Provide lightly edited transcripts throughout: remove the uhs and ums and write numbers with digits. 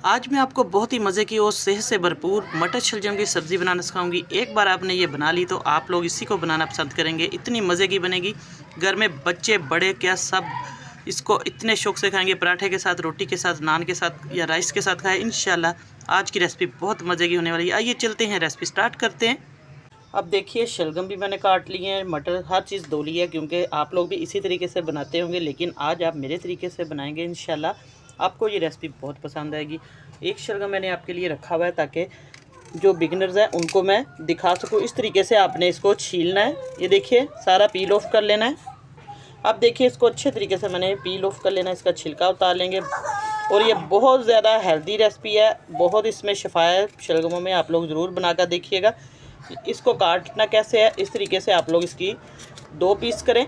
आज मैं आपको बहुत ही मज़े की और सेहत से भरपूर मटर शलजम की सब्ज़ी बनाना सिखाऊंगी। एक बार आपने ये बना ली तो आप लोग इसी को बनाना पसंद करेंगे। इतनी मज़े की बनेगी, घर में बच्चे बड़े क्या सब इसको इतने शौक़ से खाएंगे। पराठे के साथ, रोटी के साथ, नान के साथ या राइस के साथ खाएं। इंशाल्लाह आज की रेसिपी बहुत मज़े की होने वाली है। आइए चलते हैं, रेसिपी स्टार्ट करते हैं। अब देखिए, शलगम भी मैंने काट लिए हैं, मटर हर चीज़ धो ली है, क्योंकि आप लोग भी इसी तरीके से बनाते होंगे, लेकिन आज आप मेरे तरीके से बनाएंगे। इंशाल्लाह आपको ये रेसिपी बहुत पसंद आएगी। एक शलगम मैंने आपके लिए रखा हुआ है ताकि जो बिगिनर्स हैं उनको मैं दिखा सकूँ। इस तरीके से आपने इसको छीलना है। ये देखिए, सारा पील ऑफ कर लेना है। अब देखिए, इसको अच्छे तरीके से मैंने पील ऑफ कर लेना है, इसका छिलका उतार लेंगे। और ये बहुत ज़्यादा हेल्दी रेसिपी है, बहुत इसमें शफा है शलगमों में। आप लोग ज़रूर बनाकर देखिएगा। इसको काटना कैसे है, इस तरीके से आप लोग इसकी 2 पीस करें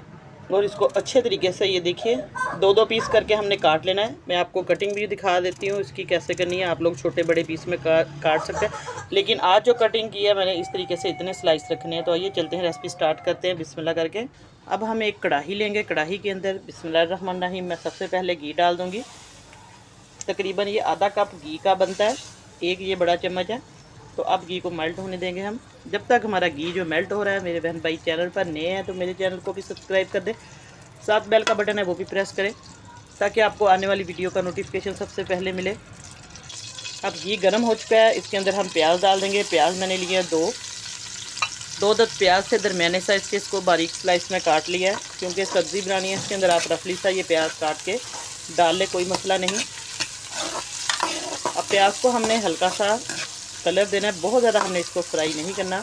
और इसको अच्छे तरीके से, ये देखिए 2-2 पीस करके हमने काट लेना है। मैं आपको कटिंग भी दिखा देती हूँ इसकी कैसे करनी है। आप लोग छोटे बड़े पीस में काट सकते हैं, लेकिन आज जो कटिंग की है मैंने इस तरीके से इतने स्लाइस रखने हैं। तो आइए चलते हैं, रेसिपी स्टार्ट करते हैं बिस्मिल्लाह करके। अब हम एक कढ़ाई लेंगे। कढ़ाई के अंदर बिस्मिल्लाहिर्रहमानिर्रहीम मैं सबसे पहले घी डाल दूँगी। तकरीबन ये आधा कप घी का बनता है, एक ये बड़ा चम्मच है। तो अब घी को मेल्ट होने देंगे हम। जब तक हमारा घी जो मेल्ट हो रहा है, मेरे बहन भाई चैनल पर नए हैं तो मेरे चैनल को भी सब्सक्राइब कर दें, साथ बेल का बटन है वो भी प्रेस करें ताकि आपको आने वाली वीडियो का नोटिफिकेशन सबसे पहले मिले। अब घी गर्म हो चुका है, इसके अंदर हम प्याज डाल देंगे। प्याज मैंने लिया 2 दस प्याज से दरमियाने साइज़ के, इसको बारीक स्लाइस में काट लिया है, क्योंकि सब्ज़ी बनानी है। इसके अंदर आप रफली सा ये प्याज काट के डाल ले, कोई मसला नहीं। अब प्याज को हमने हल्का सा कलर देना है, बहुत ज़्यादा हमने इसको फ्राई नहीं करना।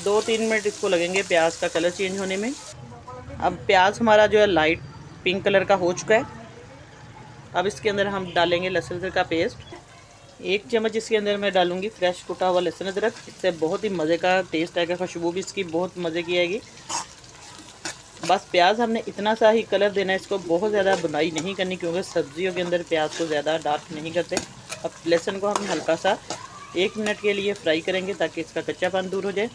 2-3 मिनट इसको लगेंगे प्याज का कलर चेंज होने में। अब प्याज हमारा जो है लाइट पिंक कलर का हो चुका है। अब इसके अंदर हम डालेंगे लहसुन अदरक का पेस्ट। 1 चम्मच इसके अंदर मैं डालूंगी फ्रेश कुटा हुआ लहसुन अदरक। इससे बहुत ही मज़े का टेस्ट आएगा, खुशबू भी इसकी बहुत मज़े की आएगी। बस प्याज हमने इतना सा ही कलर देना है, इसको बहुत ज़्यादा बुनाई नहीं करनी, क्योंकि सब्जियों के अंदर प्याज को ज़्यादा डार्क नहीं करते। अब लहसुन को हम हल्का सा 1 मिनट के लिए फ्राई करेंगे ताकि इसका कच्चापन दूर हो जाए।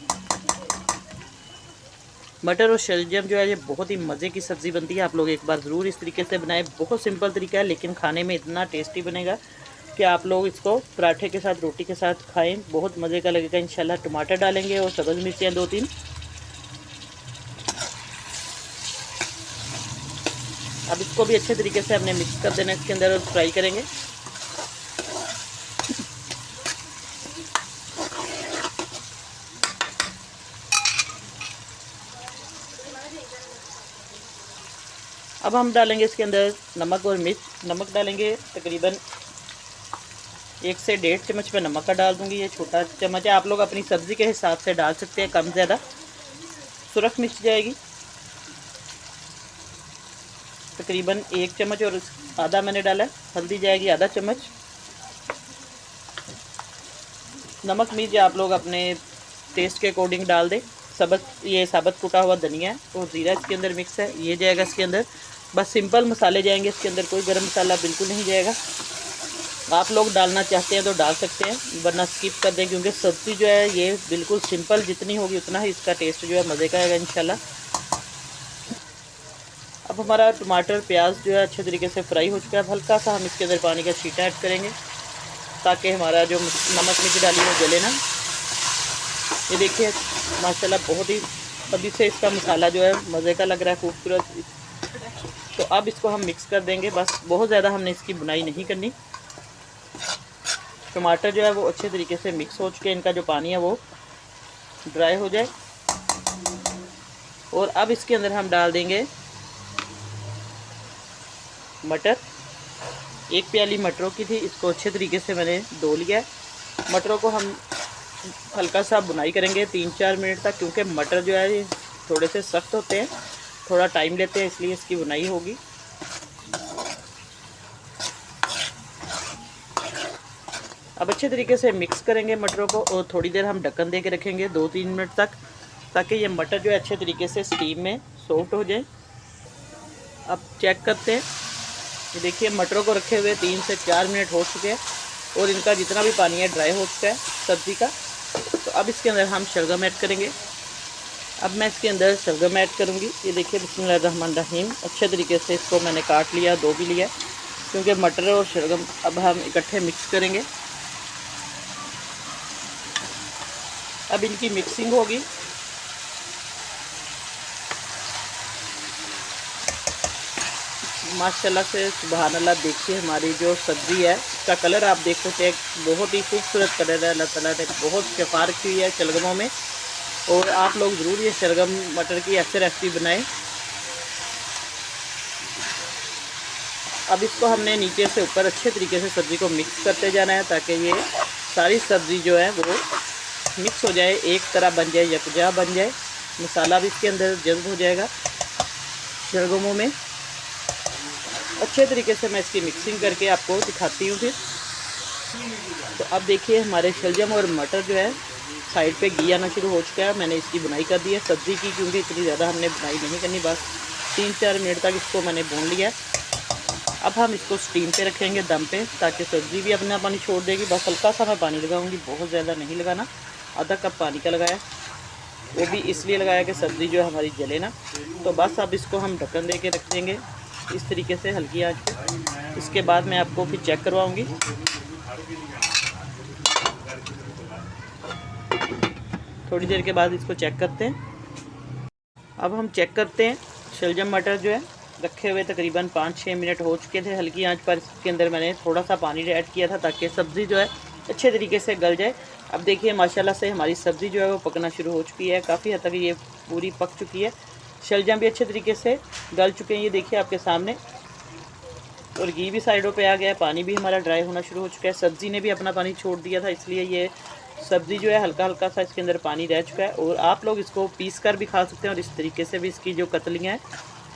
मटर और शलजम जो है ये बहुत ही मज़े की सब्ज़ी बनती है। आप लोग एक बार ज़रूर इस तरीके से बनाएं। बहुत सिंपल तरीका है, लेकिन खाने में इतना टेस्टी बनेगा कि आप लोग इसको पराठे के साथ, रोटी के साथ खाएं, बहुत मज़े का लगेगा इंशाल्लाह। टमाटर डालेंगे और सब्ज़ मिर्चियाँ 2-3। अब इसको भी अच्छे तरीके से हमने मिक्स कर देना इसके अंदर और फ्राई करेंगे। अब हम डालेंगे इसके अंदर नमक और मिर्च। नमक डालेंगे तकरीबन 1 से 1.5 चम्मच मैं नमक का डाल दूँगी। ये छोटा चम्मच है, आप लोग अपनी सब्ज़ी के हिसाब से डाल सकते हैं, कम ज़्यादा। सुरख मिर्च जाएगी तकरीबन 1 चम्मच और आधा मैंने डाला है। हल्दी जाएगी आधा चम्मच। नमक मिर्च आप लोग अपने टेस्ट के अकॉर्डिंग डाल दें। ये साबुत कुटा हुआ धनिया और ज़ीरा इसके अंदर मिक्स है, ये जाएगा इसके अंदर। बस सिंपल मसाले जाएंगे इसके अंदर, कोई गरम मसाला बिल्कुल नहीं जाएगा। आप लोग डालना चाहते हैं तो डाल सकते हैं, वरना स्किप कर दें, क्योंकि सब्ज़ी जो है ये बिल्कुल सिंपल जितनी होगी उतना ही इसका टेस्ट जो है मज़े का आएगा इंशाल्लाह। अब हमारा टमाटर प्याज जो है अच्छे तरीके से फ्राई हो चुका है। अब हल्का सा हम इसके अंदर पानी का छींटा ऐड करेंगे ताकि हमारा जो नमक मिर्च डाली वो जले ना। ये देखिए माशाल्लाह बहुत ही अभी से इसका मसाला जो है मज़े का लग रहा है, खूबसूरत। तो अब इसको हम मिक्स कर देंगे। बस बहुत ज़्यादा हमने इसकी बुनाई नहीं करनी। टमाटर जो है वो अच्छे तरीके से मिक्स हो चुके हैं, इनका जो पानी है वो ड्राई हो जाए। और अब इसके अंदर हम डाल देंगे मटर। 1 प्याली मटरों की थी, इसको अच्छे तरीके से मैंने धो लिया है। मटरों को हम हल्का सा बुनाई करेंगे 3-4 मिनट तक, क्योंकि मटर जो है ये थोड़े से सख्त होते हैं, थोड़ा टाइम लेते हैं, इसलिए इसकी बुनाई होगी। अब अच्छे तरीके से मिक्स करेंगे मटरों को और थोड़ी देर हम ढक्कन दे के रखेंगे 2-3 मिनट तक, ताकि ये मटर जो है अच्छे तरीके से स्टीम में सॉफ्ट हो जाए। अब चेक करते हैं, ये देखिए मटरों को रखे हुए 3 से 4 मिनट हो चुके हैं और इनका जितना भी पानी है ड्राई हो चुका है सब्ज़ी का। तो अब इसके अंदर हम शलगम ऐड करेंगे। अब मैं इसके अंदर शलगम ऐड करूँगी। ये देखिए बिस्मिल्लाहिर्रहमानिर्रहीम, अच्छे तरीके से इसको मैंने काट लिया, धो भी लिया। क्योंकि मटर और शलगम अब हम इकट्ठे मिक्स करेंगे। अब इनकी मिक्सिंग होगी। माशाल्लाह से सुबहान अल्लाह। देखिए हमारी जो सब्ज़ी है इसका कलर आप देख सकते हैं, बहुत ही खूबसूरत कलर है। अल्लाह ताला ने बहुत शफा रखी हुई है शलगमों में। और आप लोग ज़रूर ये शलगम मटर की ऐसे रेसिपी बनाएं। अब इसको हमने नीचे से ऊपर अच्छे तरीके से सब्ज़ी को मिक्स करते जाना है, ताकि ये सारी सब्ज़ी जो है वो मिक्स हो जाए, एक तरह बन जाए, यकजा बन जाए। मसाला भी इसके अंदर जज्ब हो जाएगा शलगमों में। अच्छे तरीके से मैं इसकी मिक्सिंग करके आपको दिखाती हूँ फिर। तो अब देखिए हमारे शलजम और मटर जो है साइड पे घी आना शुरू हो चुका है। मैंने इसकी बुनाई कर दी है सब्ज़ी की, क्योंकि इतनी ज़्यादा हमने बुनाई नहीं करनी, बस 3-4 मिनट तक इसको मैंने भून लिया है। अब हम इसको स्टीम पे रखेंगे, दम पे, ताकि सब्ज़ी भी अपना पानी छोड़ देगी। बस हल्का सा मैं पानी लगाऊंगी, बहुत ज़्यादा नहीं लगाना। आधा कप पानी का लगाया, वो भी इसलिए लगाया कि सब्ज़ी जो है हमारी जले ना। तो बस अब इसको हम ढक्कन दे के रख देंगे इस तरीके से हल्की आंच पे। इसके बाद मैं आपको फिर चेक करवाऊँगी। थोड़ी देर के बाद इसको चेक करते हैं। अब हम चेक करते हैं। शलजम मटर जो है रखे हुए तकरीबन 5-6 मिनट हो चुके थे हल्की आंच पर। इसके अंदर मैंने थोड़ा सा पानी ऐड किया था ताकि सब्ज़ी जो है अच्छे तरीके से गल जाए। अब देखिए माशाल्लाह से हमारी सब्ज़ी जो है वो पकना शुरू हो चुकी है, काफ़ी हद तक ये पूरी पक चुकी है। शलजम भी अच्छे तरीके से गल चुके हैं, ये देखिए आपके सामने। और घी भी साइडों पे आ गया है, पानी भी हमारा ड्राई होना शुरू हो चुका है। सब्ज़ी ने भी अपना पानी छोड़ दिया था, इसलिए ये सब्ज़ी जो है हल्का हल्का सा इसके अंदर पानी रह चुका है। और आप लोग इसको पीस कर भी खा सकते हैं, और इस तरीके से भी इसकी जो कतलियाँ हैं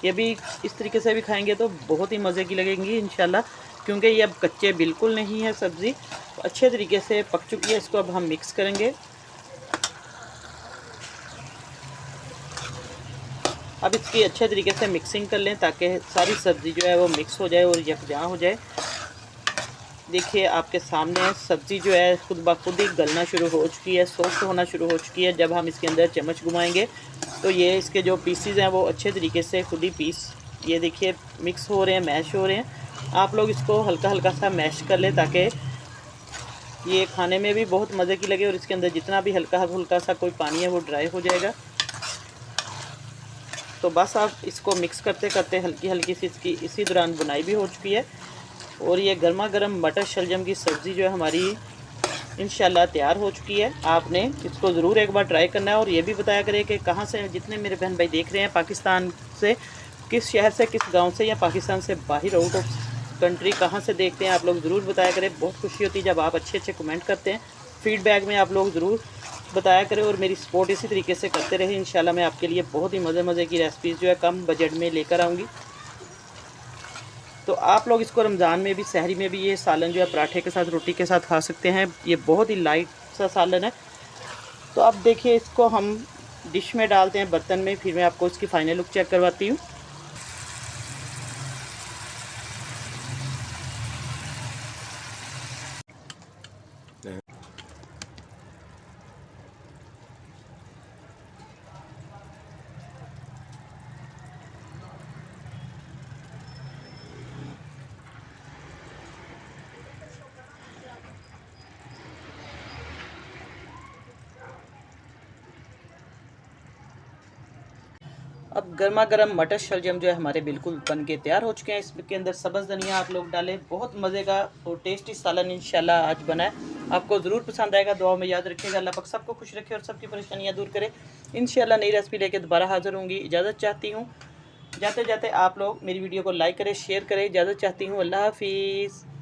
ये भी इस तरीके से भी खाएंगे तो बहुत ही मज़े की लगेंगी इंशाल्लाह। क्योंकि ये अब कच्चे बिल्कुल नहीं है सब्ज़ी, तो अच्छे तरीके से पक चुकी है। इसको अब हम मिक्स करेंगे। अब इसकी अच्छे तरीके से मिक्सिंग कर लें ताकि सारी सब्ज़ी जो है वो मिक्स हो जाए और यकजा हो जाए। देखिए आपके सामने सब्ज़ी जो है खुद ब खुद ही गलना शुरू हो चुकी है, सॉफ्ट होना शुरू हो चुकी है। जब हम इसके अंदर चम्मच घुमाएंगे तो ये इसके जो पीसीज हैं वो अच्छे तरीके से खुद ही पीस, ये देखिए मिक्स हो रहे हैं, मैश हो रहे हैं। आप लोग इसको हल्का हल्का सा मैश कर लें ताकि ये खाने में भी बहुत मज़े की लगे, और इसके अंदर जितना भी हल्का हल्का सा कोई पानी है वो ड्राई हो जाएगा। तो बस आप इसको मिक्स करते करते हल्की हल्की सी इसकी इसी दौरान बुनाई भी हो चुकी है। और ये गर्मा गर्म मटर शलजम की सब्ज़ी जो है हमारी इंशाल्लाह तैयार हो चुकी है। आपने इसको ज़रूर एक बार ट्राई करना है, और ये भी बताया करें कि कहाँ से, जितने मेरे बहन भाई देख रहे हैं पाकिस्तान से, किस शहर से, किस गांव से या पाकिस्तान से बाहर आउट ऑफ कंट्री कहाँ से देखते हैं, आप लोग ज़रूर बताया करें। बहुत खुशी होती है जब आप अच्छे अच्छे कमेंट करते हैं। फीडबैक में आप लोग ज़रूर बताया करें और मेरी सपोर्ट इसी तरीके से करते रहे। इंशाल्लाह मैं आपके लिए बहुत ही मज़े की रेसिपीज़ जो है कम बजट में लेकर आऊँगी। तो आप लोग इसको रमज़ान में भी, सहरी में भी ये सालन जो है पराठे के साथ, रोटी के साथ खा सकते हैं। ये बहुत ही लाइट सा सालन है। तो अब देखिए इसको हम डिश में डालते हैं, बर्तन में, फिर मैं आपको इसकी फ़ाइनल लुक चेक करवाती हूँ। अब गर्मा गर्म मटर शलजम जो है हमारे बिल्कुल बन के तैयार हो चुके हैं। इसके अंदर सब्ज़ धनिया आप लोग डालें, बहुत मज़े का और टेस्टी सालन इंशाल्लाह आज बना है। आपको ज़रूर पसंद आएगा। दुआ में याद रखिएगा। अल्लाह पाक सबको खुश रखे और सबकी परेशानियां दूर करे। इंशाल्लाह नई रेसिपी लेके दोबारा हाज़िर होंगी। इजाज़त चाहती हूँ। जाते जाते आप लोग मेरी वीडियो को लाइक करें, शेयर करें। इजाज़त चाहती हूँ। अल्लाह हाफिज़।